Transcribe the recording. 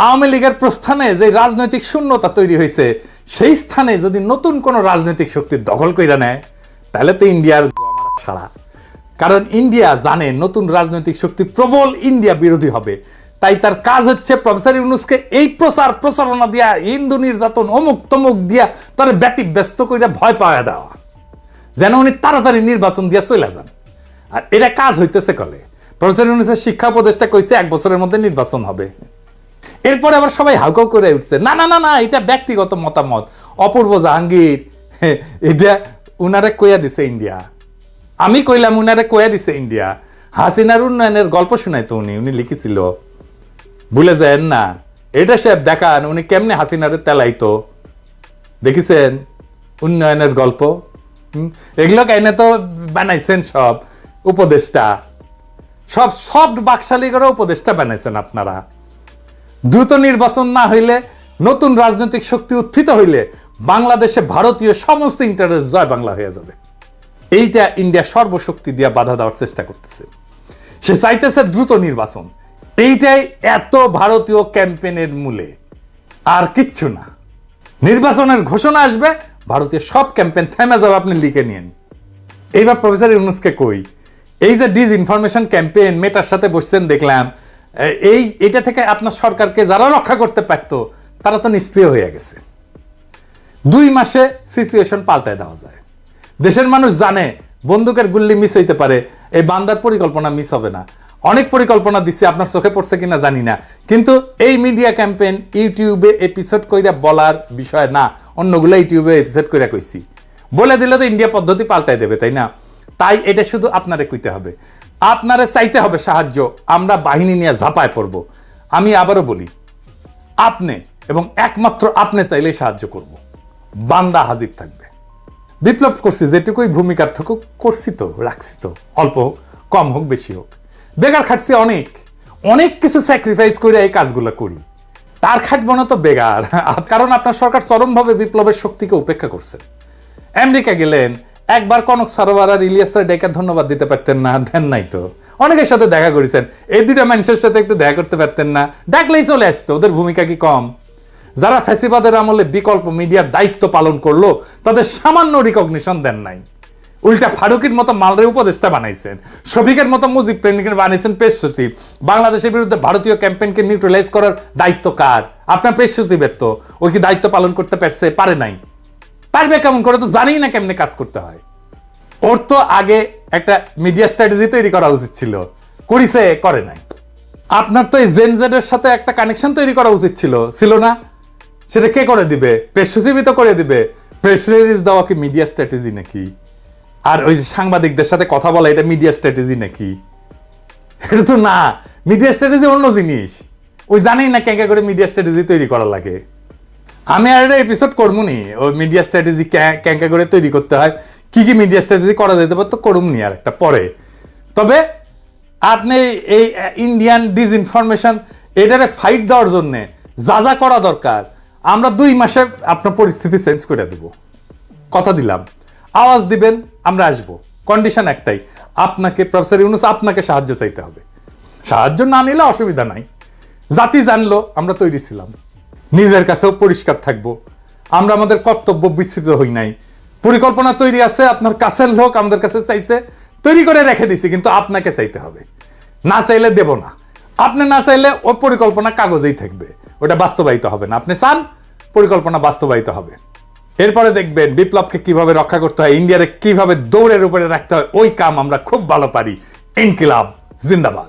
আওয়ামী লীগের প্রস্থানে যে রাজনৈতিক শূন্যতা তৈরি হয়েছে, সেই স্থানে যদি নতুন কোন রাজনৈতিক শক্তি দখল করে নেয়, তাহলে তো ইন্ডিয়ার সারা। কারণ ইন্ডিয়া জানে নতুন রাজনৈতিক শক্তি প্রবল ইন্ডিয়া বিরোধী হবে। তাই তার কাজ হচ্ছে প্রফেসর ইউনূসকে এই প্রচারণা দিয়া, হিন্দু নির্যাতন, অমুক তমুক দিয়া তার ব্যস্ত করে ভয় পাওয়া দেওয়া, যেন উনি তাড়াতাড়ি নির্বাচন দিয়া চলে যান। আর এটা কাজ হইতেছে কলে। প্রফেসর ইউনূসের শিক্ষা উপদেষ্টা কইছে 1 বছরের মধ্যে নির্বাচন হবে। এরপরে আবার সবাই হাউকাউ করে উঠছে, না না না না, এটা ব্যক্তিগত মতামত। অপূর্ব জাহাঙ্গীর এটা উনারে কইয়া দিছে ইন্ডিয়া। আমি কইলাম উনারে কইয়া দিছে ইন্ডিয়া। হাসিনার উন্নয়নের গল্প শুনাই তো উনি লিখেছিল, ভুলে যায় না। এটা সে দেখান উনি কেমনে হাসিনারে তেলাইতো, দেখিছেন উন্নয়নের গল্প। এগুলো কাইনে তো বানাইছেন সব উপদেষ্টা, সব বাকশালী করে উপদেষ্টা বানাইছেন আপনারা। দ্রুত নির্বাচন না হইলে, নতুন রাজনৈতিক শক্তি উত্থিত হইলে বাংলাদেশে ভারতীয় সমস্ত ইন্টারেস্ট জয় বাংলা হয়ে যাবে। এইটা ইন্ডিয়া সর্বশক্তি দিয়ে বাধা দেওয়ার চেষ্টা করতেছে। সে চাইতেছে দ্রুত নির্বাচন। এইটাই এত ভারতীয় ক্যাম্পেইনের মূলে, আর কিচ্ছু না। নির্বাচনের ঘোষণা আসবে, ভারতীয় সব ক্যাম্পেইন থেমে যাবে, আপনি লিখে নিন। এইবার প্রফেসর ইউনূসকে কই, এই যে ডিসইনফরমেশন ক্যাম্পেইন মেটার সাথে বসছেন দেখলাম, এটা থেকে আপনার সরকারকে যারা রক্ষা করতে পারত তারা তো নিষ্ক্রিয় হয়ে গেছে। 2 মাসে সিচুয়েশন পাল্টায় দেওয়া যায়। দেশের মানুষ জানে বন্দুকের গুল্লি মিস হইতে পারে, এই বান্দার পরিকল্পনা মিস হবে না। অনেক পরিকল্পনা দিচ্ছে, আপনার চোখে পড়ছে কিনা জানি না, কিন্তু এই মিডিয়া ক্যাম্পেইন ইউটিউবে এপিসোড কইরা বলার বিষয় না। অন্যগুলো ইউটিউবে এপিসোড কইরা কইছি, বলে দিলে তো ইন্ডিয়া পদ্ধতি পাল্টাই দেবে, তাই না? তাই এটা শুধু আপনারে কইতে হবে, আপনারে চাইতে হবে সাহায্য। আমরা বাহিনী নিয়ে ঝাঁপায় পড়ব। আমি আবারও বলি, আপনি এবং একমাত্র আপনি চাইলেই সাহায্য করব। বান্দা হাজির থাকবে। বিপ্লব করছি, যেটুকুই ভূমিকার থাকুক করছি তো, রাখছি তো, অল্প হোক, কম হোক, বেশি হোক। বেগার খাটছি অনেক কিছু স্যাক্রিফাইস করে এই কাজগুলো করি। তার খাটবো না তো বেগার, কারণ আপনার সরকার চরমভাবে বিপ্লবের শক্তিকে উপেক্ষা করছে। আমেরিকা গেলেন, একবার কনক সারোয়ার আর ইলিয়াসের ডেকে ধন্যবাদ দিতে পারতেন না? দেন নাই তো। অনেকের সাথে দেখা করেছেন, এই 2টা মানুষের সাথে একটু দেখা করতে পারতেন না? ডাকলেই চলে আসতো। ওদের ভূমিকা কি কম? যারা ফ্যাসিবাদের আমলে বিকল্প মিডিয়ার দায়িত্ব পালন করলো, তাদের সামান্য রিকগনিশন দেন নাই। উল্টা ফারুকের মতো মালরে উপদেষ্টা বানাইছেন, শফিকের মতো মুজিব প্রেমিকের বানাইছেন প্রেস সচিব। বাংলাদেশের বিরুদ্ধে ভারতীয় ক্যাম্পেইনকে নিউট্রালাইজ করার দায়িত্ব কার? আপনার প্রেস সচিবের। তো ওই কি দায়িত্ব পালন করতে পারছে? পারে নাই। পারবে কেমন করে? তো জানেই না কেমনে কাজ করতে হয়। ওর তো আগে একটা মিডিয়া স্ট্র্যাটেজি তৈরি করা উচিত ছিল, করিছে? করে নাই। আপনার তো এই জেনজেডের সাথে একটা কানেকশন তৈরি করা উচিত ছিল না? সেটা কে করে দিবে? প্রেস সচিবই তো করে দিবে। প্রেস রিলিজ দেওয়া কি মিডিয়া স্ট্র্যাটেজি নাকি? আর ওই যে সাংবাদিকদের সাথে কথা বলা, এটা মিডিয়া স্ট্র্যাটেজি নাকি? এটা তো না। মিডিয়া স্ট্র্যাটেজি অন্য জিনিস। ওই জানেই না ক্যাঙ্কা করে মিডিয়া স্ট্র্যাটেজি তৈরি করা লাগে। আমি আর একটা এপিসোড করবনি ওই মিডিয়া স্ট্র্যাটেজি ক্যাঙ্কা করে তৈরি করতে হয়, কি কি মিডিয়া স্ট্র্যাটেজি করা যেতে পারতো, করুমনি আর একটা পরে। তবে আপনি এই ইন্ডিয়ান ডিসইনফরমেশন এটারে ফাইট দেওয়ার জন্য যা করা দরকার, আমরা 2 মাসে আপনার পরিস্থিতি চেঞ্জ করে দেব। কথা দিলাম। আওয়াজ দিবেন, আমরা আসব। কন্ডিশন একটাই, আপনাকে প্রফেসর ইউনূস আপনাকে সাহায্য চাইতে হবে। সাহায্য না নিলে অসুবিধা নাই। জাতি জানলো আমরা তৈরি ছিলাম, নিজের কাছেও পরিষ্কার থাকবো। আমরা আমাদের কর্তব্য বিস্তৃত হই নাই। পরিকল্পনা তৈরি আছে, আপনার কাছের লোক আমাদের কাছে চাইছে, তৈরি করে রেখে দিছি, কিন্তু আপনাকে চাইতে হবে। না চাইলে দেব না। আপনি না চাইলে ওই পরিকল্পনা কাগজেই থাকবে, ওটা বাস্তবায়িত হবে না। আপনি চান, পরিকল্পনা বাস্তবায়িত হবে। এরপরে দেখবেন বিপ্লবকে কিভাবে রক্ষা করতে হয়, ইন্ডিয়ারে কিভাবে দৌড়ের উপরে রাখতে হয়, ওই কাম আমরা খুব ভালো পারি। ইনকিলাব জিন্দাবাদ।